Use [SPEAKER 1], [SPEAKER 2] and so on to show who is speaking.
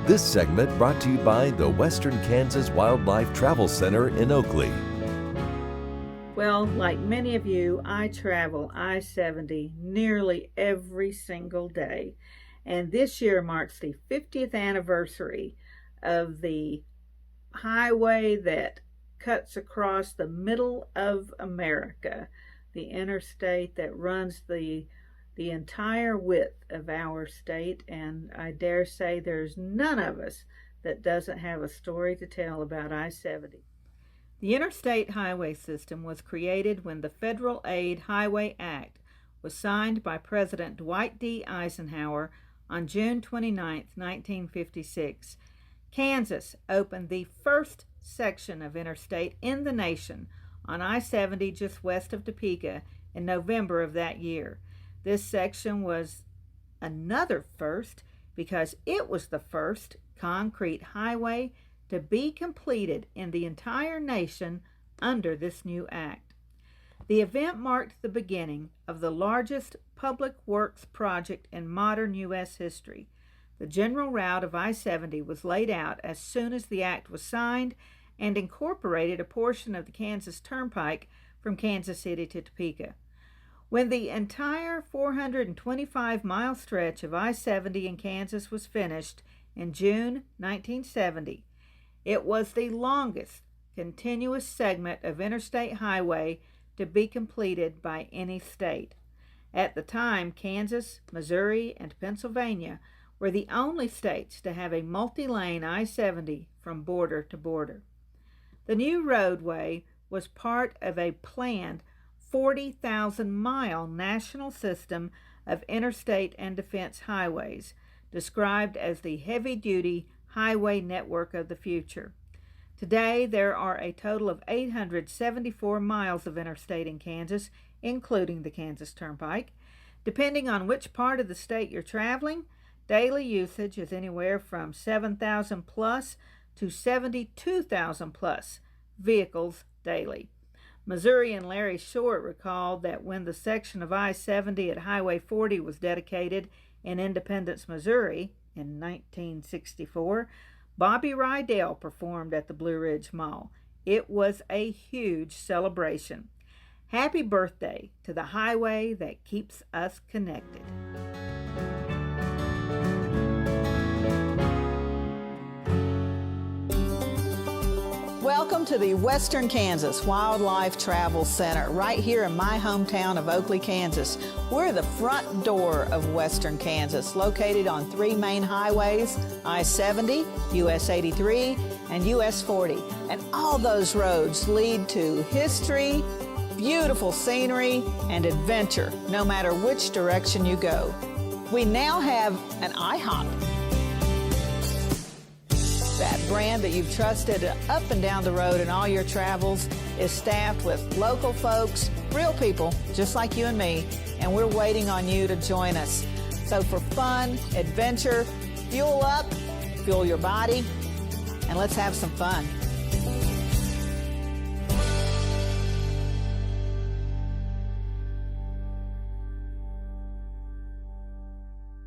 [SPEAKER 1] This segment brought to you by the Western Kansas Wildlife Travel Center in Oakley.
[SPEAKER 2] Well, like many of you, I travel I-70 nearly every single day. And this year marks the 50th anniversary of the highway that cuts across the middle of America, the interstate that runs the entire width of our state, and I dare say there's none of us that doesn't have a story to tell about I-70. The Interstate Highway System was created when the Federal Aid Highway Act was signed by President Dwight D. Eisenhower on June 29, 1956. Kansas opened the first section of interstate in the nation on I-70 just west of Topeka in November of that year. This section was another first because it was the first concrete highway to be completed in the entire nation under this new act. The event marked the beginning of the largest public works project in modern U.S. history. The general route of I-70 was laid out as soon as the act was signed and incorporated a portion of the Kansas Turnpike from Kansas City to Topeka. When the entire 425-mile stretch of I-70 in Kansas was finished in June 1970, it was the longest continuous segment of interstate highway to be completed by any state. At the time, Kansas, Missouri, and Pennsylvania were the only states to have a multi-lane I-70 from border to border. The new roadway was part of a planned 40,000-mile national system of interstate and defense highways, described as the heavy-duty highway network of the future. Today, there are a total of 874 miles of interstate in Kansas, including the Kansas Turnpike. Depending on which part of the state you're traveling, daily usage is anywhere from 7,000 plus to 72,000 plus vehicles daily. Missouri and Larry Short recalled that when the section of I-70 at Highway 40 was dedicated in Independence, Missouri in 1964, Bobby Rydell performed at the Blue Ridge Mall. It was a huge celebration. Happy birthday to the highway that keeps us connected.
[SPEAKER 3] Welcome to the Western Kansas Wildlife Travel Center, right here in my hometown of Oakley, Kansas. We're the front door of Western Kansas, located on three main highways, I-70, US 83, and US 40. And all those roads lead to history, beautiful scenery, and adventure, no matter which direction you go. We now have an IHOP. That brand that you've trusted up and down the road in all your travels is staffed with local folks, real people just like you and me, and we're waiting on you to join us. So for fun, adventure, fuel up, fuel your body, and let's have some fun.